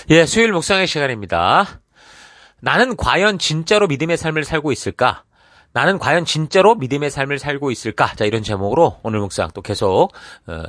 예, 수요일 묵상의 시간입니다. 나는 과연 진짜로 믿음의 삶을 살고 있을까? 나는 과연 진짜로 믿음의 삶을 살고 있을까? 자, 이런 제목으로 오늘 묵상 또 계속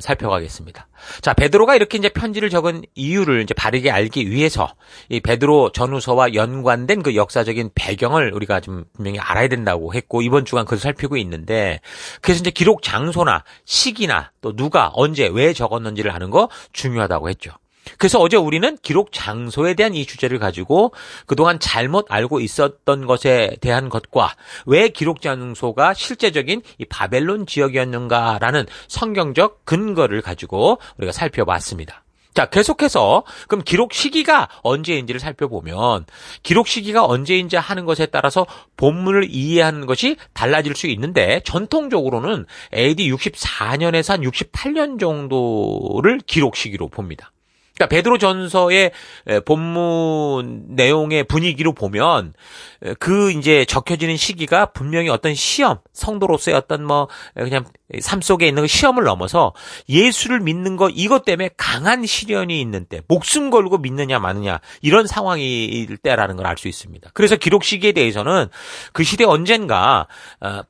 살펴가겠습니다. 자, 베드로가 이렇게 이제 편지를 적은 이유를 이제 바르게 알기 위해서 이 베드로 전후서와 연관된 그 역사적인 배경을 우리가 좀 분명히 알아야 된다고 했고, 이번 주간 그것을 살피고 있는데, 그래서 이제 기록 장소나 시기나 또 누가 언제 왜 적었는지를 아는 거 중요하다고 했죠. 그래서 어제 우리는 기록 장소에 대한 이 주제를 가지고 그동안 잘못 알고 있었던 것에 대한 것과 왜 기록 장소가 실제적인 이 바벨론 지역이었는가라는 성경적 근거를 가지고 우리가 살펴봤습니다. 자, 계속해서 그럼 기록 시기가 언제인지를 살펴보면 기록 시기가 언제인지 하는 것에 따라서 본문을 이해하는 것이 달라질 수 있는데, 전통적으로는 AD 64년에서 한 68년 정도를 기록 시기로 봅니다. 그러니까 베드로 전서의 본문 내용의 분위기로 보면 그 이제 적혀지는 시기가 분명히 어떤 시험, 성도로서의 어떤 그냥 삶 속에 있는 그 시험을 넘어서 예수를 믿는 것, 이것 때문에 강한 시련이 있는 때, 목숨 걸고 믿느냐 마느냐, 이런 상황일 때라는 걸 알 수 있습니다. 그래서 기록 시기에 대해서는 그 시대 언젠가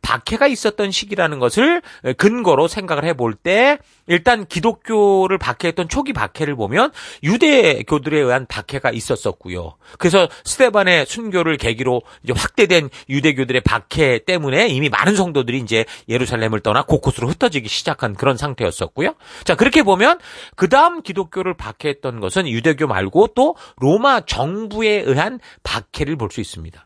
박해가 있었던 시기라는 것을 근거로 생각을 해볼 때, 일단 기독교를 박해했던 초기 박해를 보면 유대교들에 의한 박해가 있었었고요. 그래서 스데반의 순교를 계기로 이제 확대된 유대교들의 박해 때문에 이미 많은 성도들이 이제 예루살렘을 떠나 곳곳으로 흩어지기 시작한 그런 상태였었고요. 자, 그렇게 보면 그 다음 기독교를 박해했던 것은 유대교 말고 또 로마 정부에 의한 박해를 볼 수 있습니다.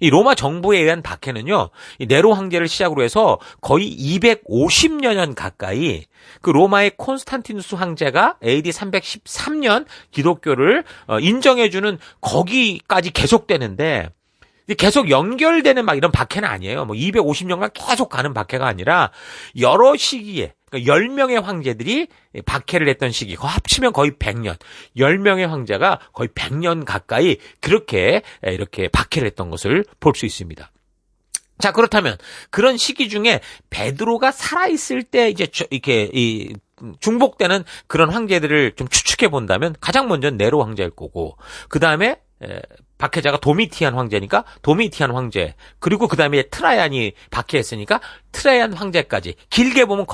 이 로마 정부에 의한 박해는요, 이 네로 황제를 시작으로 해서 거의 250여 년 가까이 그 로마의 콘스탄티누스 황제가 AD 313년 기독교를 인정해주는 거기까지 계속되는데, 계속 연결되는 막 이런 박해는 아니에요. 250년간 계속 가는 박해가 아니라 여러 시기에, 그러니까 10명의 황제들이 박해를 했던 시기, 합치면 거의 100년, 10명의 황제가 거의 100년 가까이 그렇게 이렇게 박해를 했던 것을 볼 수 있습니다. 자, 그렇다면 그런 시기 중에 베드로가 살아있을 때 이제 이렇게 중복되는 그런 황제들을 좀 추측해 본다면 가장 먼저 네로 황제일 거고, 그 다음에 박해자가 도미티안 황제니까 도미티안 황제, 그리고 그 다음에 트라이안이 박해했으니까 트라이안 황제까지, 길게 보면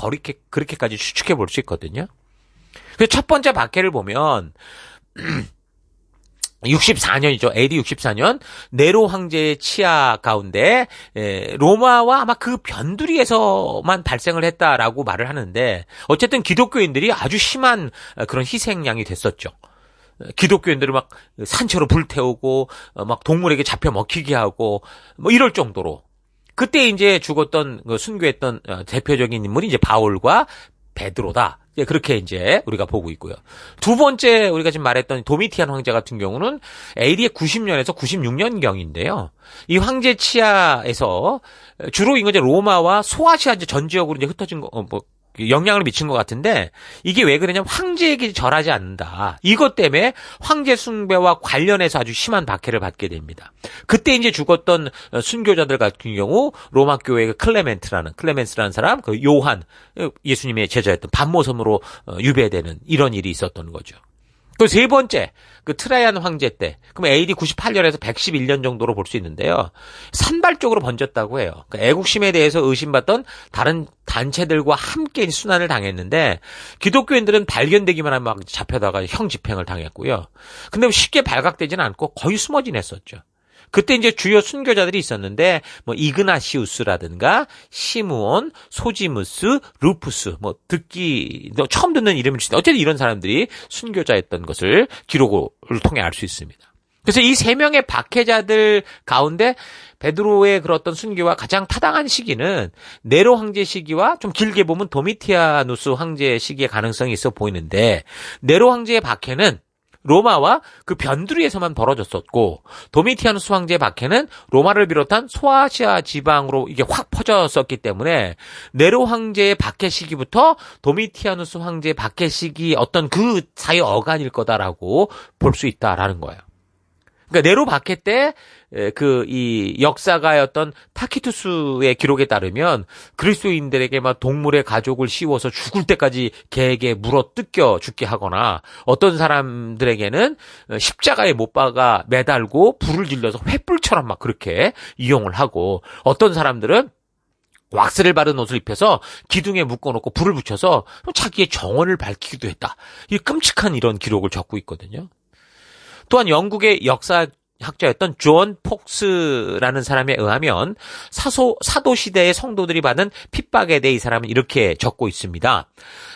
그렇게까지 추측해 볼 수 있거든요. 그래서 첫 번째 박해를 보면 64년이죠. AD 64년 네로 황제의 치하 가운데 로마와 아마 그 변두리에서만 발생을 했다라고 말을 하는데, 어쨌든 기독교인들이 아주 심한 그런 희생양이 됐었죠. 기독교인들을 막 산채로 불태우고 막 동물에게 잡혀 먹히게 하고 이럴 정도로, 그때 이제 죽었던 순교했던 대표적인 인물이 이제 바울과 베드로다. 그렇게 이제 우리가 보고 있고요. 두 번째 우리가 지금 말했던 도미티안 황제 같은 경우는 AD 90년에서 96년경인데요. 이 황제 치하에서 주로 이제 로마와 소아시아 전 지역으로 이제 흩어진 영향을 미친 것 같은데, 이게 왜 그러냐면 황제에게 절하지 않는다, 이것 때문에 황제 숭배와 관련해서 아주 심한 박해를 받게 됩니다. 그때 이제 죽었던 순교자들 같은 경우 로마 교회의 클레멘스라는 사람, 그 요한, 예수님의 제자였던 반모섬으로 유배되는 이런 일이 있었던 거죠. 그 세 번째, 그 트라이안 황제 때, 그럼 AD 98년에서 111년 정도로 볼 수 있는데요. 산발적으로 번졌다고 해요. 그러니까 애국심에 대해서 의심받던 다른 단체들과 함께 순환을 당했는데, 기독교인들은 발견되기만 하면 막 잡혀다가 형 집행을 당했고요. 근데 쉽게 발각되지는 않고 거의 숨어 지냈었죠. 그때 이제 주요 순교자들이 있었는데, 이그나시우스라든가 시므온, 소지무스, 루푸스, 처음 듣는 이름일 수도, 어쨌든 이런 사람들이 순교자였던 것을 기록을 통해 알 수 있습니다. 그래서 이 세 명의 박해자들 가운데 베드로의 그런 어떤 순교와 가장 타당한 시기는 네로 황제 시기와 좀 길게 보면 도미티아누스 황제 시기의 가능성이 있어 보이는데, 네로 황제의 박해는 로마와 그 변두리에서만 벌어졌었고, 도미티아누스 황제의 박해는 로마를 비롯한 소아시아 지방으로 이게 확 퍼졌었기 때문에 네로 황제의 박해 시기부터 도미티아누스 황제의 박해 시기 어떤 그 사이 어간일 거다라고 볼 수 있다라는 거예요. 그러니까 네로 박해 때 이 역사가였던 타키투스의 기록에 따르면 그리스도인들에게 막 동물의 가족을 씌워서 죽을 때까지 개에게 물어 뜯겨 죽게 하거나 어떤 사람들에게는 십자가에 못 박아 매달고 불을 질러서 횃불처럼 막 그렇게 이용을 하고 어떤 사람들은 왁스를 바른 옷을 입혀서 기둥에 묶어놓고 불을 붙여서 자기의 정원을 밝히기도 했다. 이 끔찍한 이런 기록을 적고 있거든요. 또한 영국의 역사학자였던 존 폭스라는 사람에 의하면 사도 시대의 성도들이 받은 핍박에 대해 이 사람은 이렇게 적고 있습니다.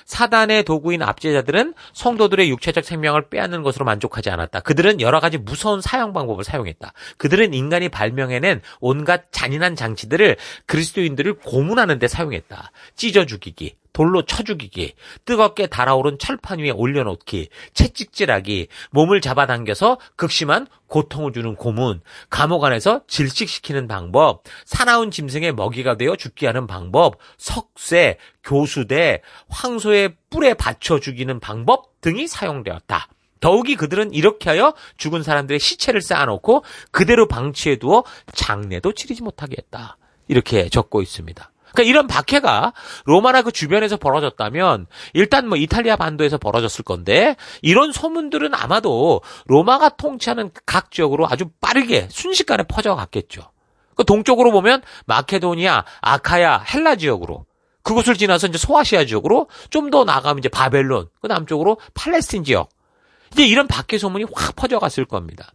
사단의 도구인 압제자들은 성도들의 육체적 생명을 빼앗는 것으로 만족하지 않았다. 그들은 여러 가지 무서운 사형 방법을 사용했다. 그들은 인간이 발명해낸 온갖 잔인한 장치들을 그리스도인들을 고문하는 데 사용했다. 찢어 죽이기, 돌로 쳐 죽이기, 뜨겁게 달아오른 철판 위에 올려놓기, 채찍질하기, 몸을 잡아당겨서 극심한 고통을 주는 고문, 감옥 안에서 질식시키는 방법, 사나운 짐승의 먹이가 되어 죽게 하는 방법, 석쇠, 교수대, 황소의 뿔에 받쳐 죽이는 방법 등이 사용되었다. 더욱이 그들은 이렇게 하여 죽은 사람들의 시체를 쌓아놓고 그대로 방치해두어 장례도 치르지 못하게 했다. 이렇게 적고 있습니다. 그러니까 이런 박해가 로마나 그 주변에서 벌어졌다면 일단 뭐 이탈리아 반도에서 벌어졌을 건데 이런 소문들은 아마도 로마가 통치하는 각 지역으로 아주 빠르게 순식간에 퍼져갔겠죠. 그 동쪽으로 보면 마케도니아, 아카야, 헬라 지역으로 그곳을 지나서 이제 소아시아 지역으로 좀 더 나가면 이제 바벨론, 그 남쪽으로 팔레스틴 지역. 이제 이런 박해 소문이 확 퍼져갔을 겁니다.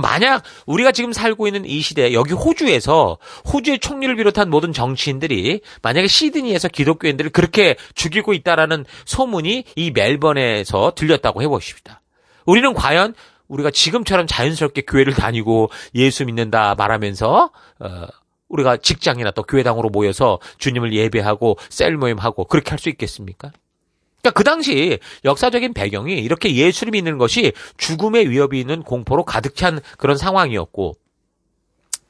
만약 우리가 지금 살고 있는 이 시대 여기 호주에서 호주의 총리를 비롯한 모든 정치인들이 만약에 시드니에서 기독교인들을 그렇게 죽이고 있다라는 소문이 이 멜번에서 들렸다고 해보십시다. 우리는 과연 우리가 지금처럼 자연스럽게 교회를 다니고 예수 믿는다 말하면서 우리가 직장이나 또 교회당으로 모여서 주님을 예배하고 셀 모임하고 그렇게 할 수 있겠습니까? 그러니까 그 당시 역사적인 배경이 이렇게 예수를 믿는 것이 죽음의 위협이 있는 공포로 가득 찬 그런 상황이었고,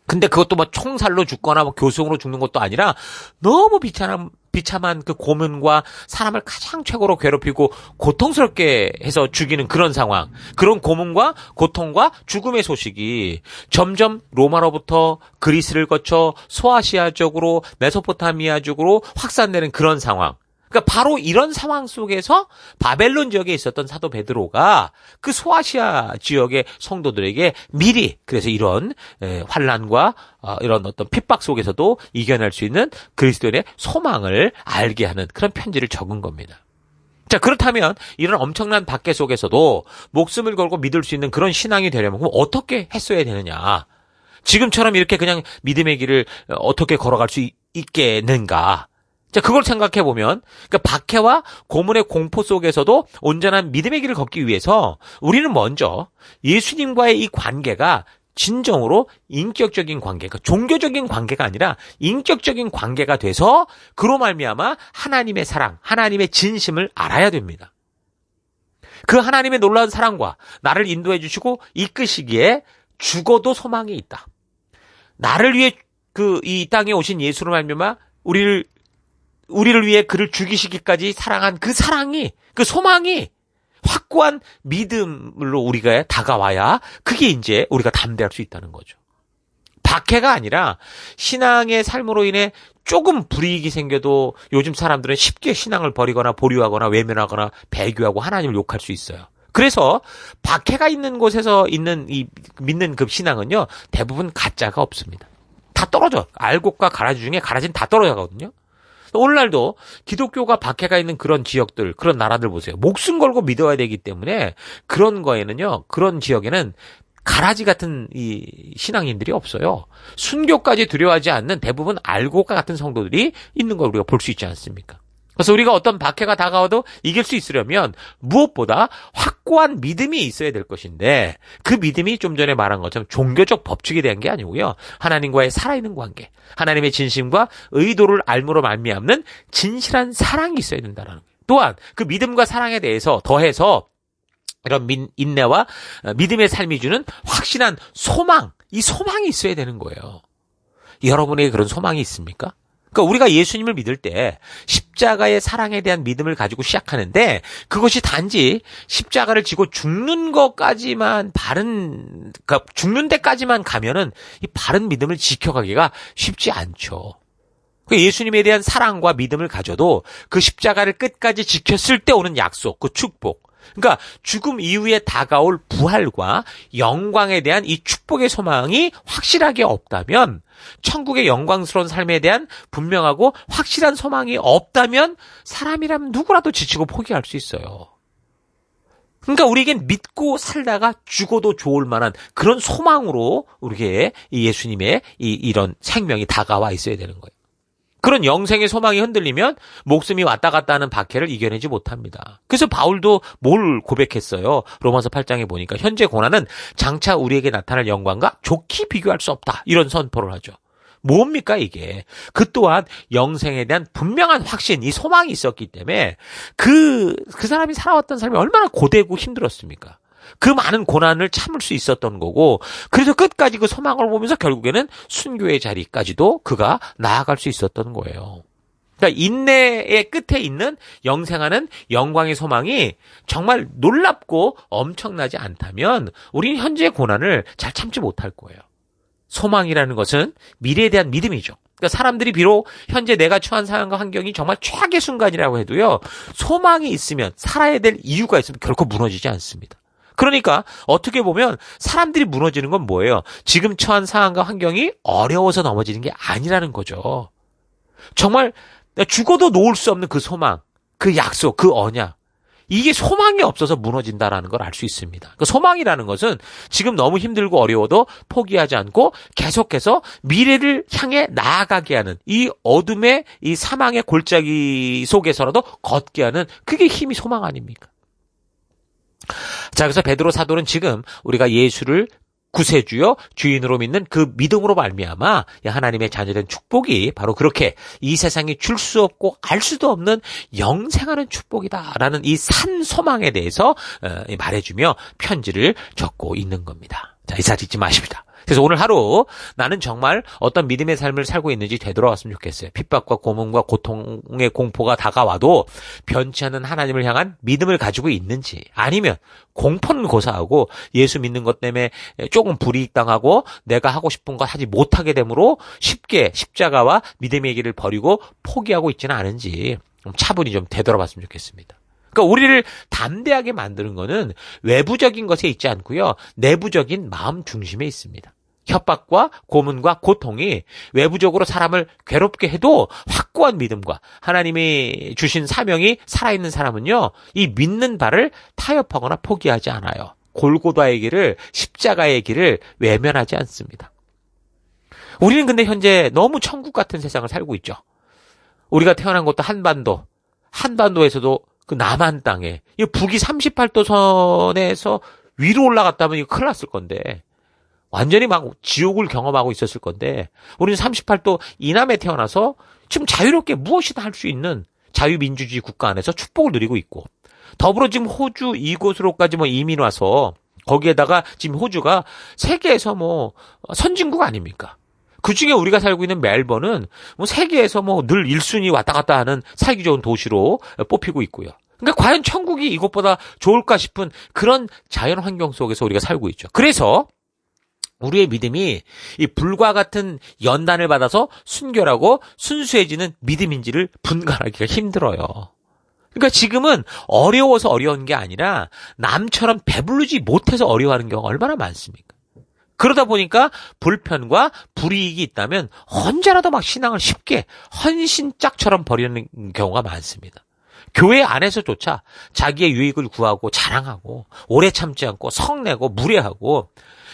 근데 그것도 뭐 총살로 죽거나 뭐 교수형으로 죽는 것도 아니라 너무 비참한 그 고문과 사람을 가장 최고로 괴롭히고 고통스럽게 해서 죽이는 그런 상황, 그런 고문과 고통과 죽음의 소식이 점점 로마로부터 그리스를 거쳐 소아시아 쪽으로 메소포타미아 쪽으로 확산되는 그런 상황. 그러니까 바로 이런 상황 속에서 바벨론 지역에 있었던 사도 베드로가 그 소아시아 지역의 성도들에게 미리 그래서 이런 환난과 이런 어떤 핍박 속에서도 이겨낼 수 있는 그리스도인의 소망을 알게 하는 그런 편지를 적은 겁니다. 자, 그렇다면 이런 엄청난 박해 속에서도 목숨을 걸고 믿을 수 있는 그런 신앙이 되려면 그럼 어떻게 했어야 되느냐? 지금처럼 이렇게 그냥 믿음의 길을 어떻게 걸어갈 수 있겠는가? 자, 그걸 생각해 보면, 그러니까 박해와 고문의 공포 속에서도 온전한 믿음의 길을 걷기 위해서 우리는 먼저 예수님과의 이 관계가 진정으로 인격적인 관계가, 종교적인 관계가 아니라 인격적인 관계가 돼서 그로 말미암아 하나님의 사랑, 하나님의 진심을 알아야 됩니다. 그 하나님의 놀라운 사랑과 나를 인도해 주시고 이끄시기에 죽어도 소망이 있다. 나를 위해 이 땅에 오신 예수로 말미암아 우리를 위해 그를 죽이시기까지 사랑한 그 사랑이, 그 소망이 확고한 믿음으로 우리가 다가와야 그게 이제 우리가 담대할 수 있다는 거죠. 박해가 아니라 신앙의 삶으로 인해 조금 불이익이 생겨도 요즘 사람들은 쉽게 신앙을 버리거나 보류하거나 외면하거나 배교하고 하나님을 욕할 수 있어요. 그래서 박해가 있는 곳에서 있는 이 믿는 그 신앙은요, 대부분 가짜가 없습니다. 다 떨어져. 알곡과 가라지 중에 가라지는 다 떨어져가거든요. 오늘날도 기독교가 박해가 있는 그런 지역들, 그런 나라들 보세요. 목숨 걸고 믿어야 되기 때문에 그런 거에는요, 그런 지역에는 가라지 같은 이 신앙인들이 없어요. 순교까지 두려워하지 않는 대부분 알고과 같은 성도들이 있는 걸 우리가 볼 수 있지 않습니까? 그래서 우리가 어떤 박해가 다가와도 이길 수 있으려면 무엇보다 확고한 믿음이 있어야 될 것인데 그 믿음이 좀 전에 말한 것처럼 종교적 법칙에 대한 게 아니고요. 하나님과의 살아있는 관계, 하나님의 진심과 의도를 알므로 말미암는 진실한 사랑이 있어야 된다는 거예요. 또한 그 믿음과 사랑에 대해서 더해서 이런 인내와 믿음의 삶이 주는 확실한 소망, 이 소망이 있어야 되는 거예요. 여러분에게 그런 소망이 있습니까? 그러니까 우리가 예수님을 믿을 때 십자가의 사랑에 대한 믿음을 가지고 시작하는데 그것이 단지 십자가를 지고 죽는 것까지만 그러니까 죽는 데까지만 가면은 이 바른 믿음을 지켜가기가 쉽지 않죠. 예수님에 대한 사랑과 믿음을 가져도 그 십자가를 끝까지 지켰을 때 오는 약속, 그 축복. 그러니까 죽음 이후에 다가올 부활과 영광에 대한 이 축복의 소망이 확실하게 없다면, 천국의 영광스러운 삶에 대한 분명하고 확실한 소망이 없다면 사람이라면 누구라도 지치고 포기할 수 있어요. 그러니까 우리에겐 믿고 살다가 죽어도 좋을 만한 그런 소망으로 우리에게 예수님의 이런 생명이 다가와 있어야 되는 거예요. 그런 영생의 소망이 흔들리면 목숨이 왔다 갔다 하는 박해를 이겨내지 못합니다. 그래서 바울도 뭘 고백했어요? 로마서 8장에 보니까 현재 고난은 장차 우리에게 나타날 영광과 좋게 비교할 수 없다. 이런 선포를 하죠. 뭡니까 이게? 그 또한 영생에 대한 분명한 확신, 이 소망이 있었기 때문에 그 사람이 살아왔던 삶이 얼마나 고되고 힘들었습니까? 그 많은 고난을 참을 수 있었던 거고, 그래서 끝까지 그 소망을 보면서 결국에는 순교의 자리까지도 그가 나아갈 수 있었던 거예요. 그러니까 인내의 끝에 있는 영생하는 영광의 소망이 정말 놀랍고 엄청나지 않다면 우리는 현재의 고난을 잘 참지 못할 거예요. 소망이라는 것은 미래에 대한 믿음이죠. 그러니까 사람들이 비록 현재 내가 처한 상황과 환경이 정말 최악의 순간이라고 해도요, 소망이 있으면, 살아야 될 이유가 있으면 결코 무너지지 않습니다. 그러니까 어떻게 보면 사람들이 무너지는 건 뭐예요? 지금 처한 상황과 환경이 어려워서 넘어지는 게 아니라는 거죠. 정말 죽어도 놓을 수 없는 그 소망, 그 약속, 그 언약, 이게 소망이 없어서 무너진다라는 걸 알 수 있습니다. 그 소망이라는 것은 지금 너무 힘들고 어려워도 포기하지 않고 계속해서 미래를 향해 나아가게 하는, 이 어둠의 이 사망의 골짜기 속에서라도 걷게 하는, 그게 힘이 소망 아닙니까? 자, 그래서 베드로 사도는 지금 우리가 예수를 구세주요 주인으로 믿는 그 믿음으로 말미암아 하나님의 자녀된 축복이 바로 그렇게 이 세상이 줄 수 없고 알 수도 없는 영생하는 축복이다라는 이 산 소망에 대해서 말해주며 편지를 적고 있는 겁니다. 자, 이 사실 잊지 마십니다. 그래서 오늘 하루 나는 정말 어떤 믿음의 삶을 살고 있는지 되돌아왔으면 좋겠어요. 핍박과 고문과 고통의 공포가 다가와도 변치 않는 하나님을 향한 믿음을 가지고 있는지, 아니면 공포는 고사하고 예수 믿는 것 때문에 조금 불이익당하고 내가 하고 싶은 거 하지 못하게 되므로 쉽게 십자가와 믿음의 길을 버리고 포기하고 있지는 않은지 차분히 좀 되돌아봤으면 좋겠습니다. 그러니까 우리를 담대하게 만드는 거는 외부적인 것에 있지 않고요, 내부적인 마음 중심에 있습니다. 협박과 고문과 고통이 외부적으로 사람을 괴롭게 해도 확고한 믿음과 하나님이 주신 사명이 살아있는 사람은요, 이 믿는 바를 타협하거나 포기하지 않아요. 골고다의 길을, 십자가의 길을 외면하지 않습니다. 우리는 근데 현재 너무 천국 같은 세상을 살고 있죠. 우리가 태어난 것도 한반도에서도 그 남한 땅에, 이 북위 38도 선에서 위로 올라갔다면 이거 큰일 났을 건데, 완전히 막 지옥을 경험하고 있었을 건데, 우리는 38도 이남에 태어나서 지금 자유롭게 무엇이든 할 수 있는 자유민주주의 국가 안에서 축복을 누리고 있고, 더불어 지금 호주 이곳으로까지 이민 와서, 거기에다가 지금 호주가 세계에서 선진국 아닙니까? 그 중에 우리가 살고 있는 멜번은 세계에서 늘 1순위 왔다 갔다 하는 살기 좋은 도시로 뽑히고 있고요. 그러니까 과연 천국이 이것보다 좋을까 싶은 그런 자연 환경 속에서 우리가 살고 있죠. 그래서 우리의 믿음이 이 불과 같은 연단을 받아서 순결하고 순수해지는 믿음인지를 분간하기가 힘들어요. 그러니까 지금은 어려워서 어려운 게 아니라 남처럼 배부르지 못해서 어려워하는 경우가 얼마나 많습니까? 그러다 보니까 불편과 불이익이 있다면 언제라도 막 신앙을 쉽게 헌신짝처럼 버리는 경우가 많습니다. 교회 안에서조차 자기의 유익을 구하고 자랑하고 오래 참지 않고 성내고 무례하고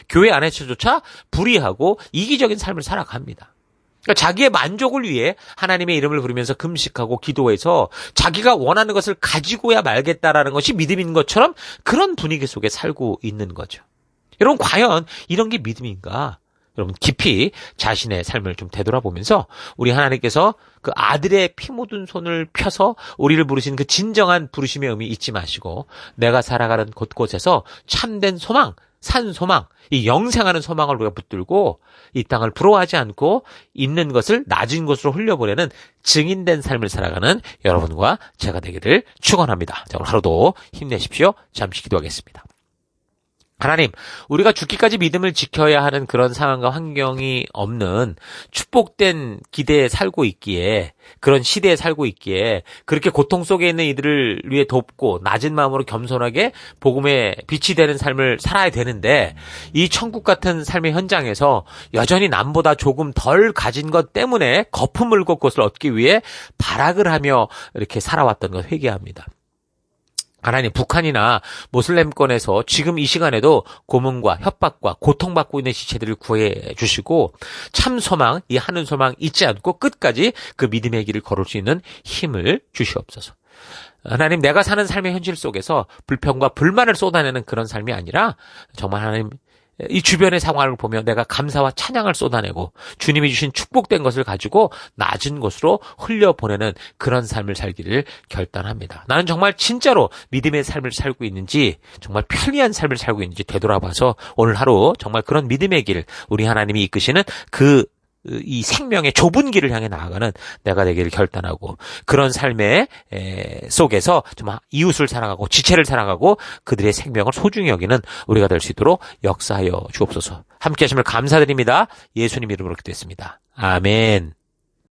교회 안에서조차 불의하고 이기적인 삶을 살아갑니다. 그러니까 자기의 만족을 위해 하나님의 이름을 부르면서 금식하고 기도해서 자기가 원하는 것을 가지고야 말겠다라는 것이 믿음인 것처럼 그런 분위기 속에 살고 있는 거죠. 여러분, 과연 이런 게 믿음인가? 여러분, 깊이 자신의 삶을 좀 되돌아보면서 우리 하나님께서 그 아들의 피 묻은 손을 펴서 우리를 부르신 그 진정한 부르심의 의미 잊지 마시고 내가 살아가는 곳곳에서 참된 소망, 산 소망, 이 영생하는 소망을 우리가 붙들고 이 땅을 부러워하지 않고 있는 것을 낮은 곳으로 흘려보내는 증인된 삶을 살아가는 여러분과 제가 되기를 축원합니다. 자, 오늘 하루도 힘내십시오. 잠시 기도하겠습니다. 하나님, 우리가 죽기까지 믿음을 지켜야 하는 그런 상황과 환경이 없는 축복된 기대에 살고 있기에, 그런 시대에 살고 있기에 그렇게 고통 속에 있는 이들을 위해 돕고 낮은 마음으로 겸손하게 복음의 빛이 되는 삶을 살아야 되는데, 이 천국 같은 삶의 현장에서 여전히 남보다 조금 덜 가진 것 때문에 거품 물고 그것을 얻기 위해 발악을 하며 이렇게 살아왔던 것 회개합니다. 하나님, 북한이나 모슬렘권에서 지금 이 시간에도 고문과 협박과 고통받고 있는 지체들을 구해 주시고 참 소망, 이 하는 소망 잊지 않고 끝까지 그 믿음의 길을 걸을 수 있는 힘을 주시옵소서. 하나님, 내가 사는 삶의 현실 속에서 불평과 불만을 쏟아내는 그런 삶이 아니라 정말 하나님, 이 주변의 상황을 보며 내가 감사와 찬양을 쏟아내고 주님이 주신 축복된 것을 가지고 낮은 곳으로 흘려보내는 그런 삶을 살기를 결단합니다. 나는 정말 진짜로 믿음의 삶을 살고 있는지, 정말 편리한 삶을 살고 있는지 되돌아봐서 오늘 하루 정말 그런 믿음의 길, 우리 하나님이 이끄시는 이 생명의 좁은 길을 향해 나아가는 내가 되기를 결단하고, 그런 삶의 속에서 정말 이웃을 사랑하고 지체를 사랑하고 그들의 생명을 소중히 여기는 우리가 될 수 있도록 역사하여 주옵소서. 함께 하심을 감사드립니다. 예수님 이름으로 기도했습니다. 아멘.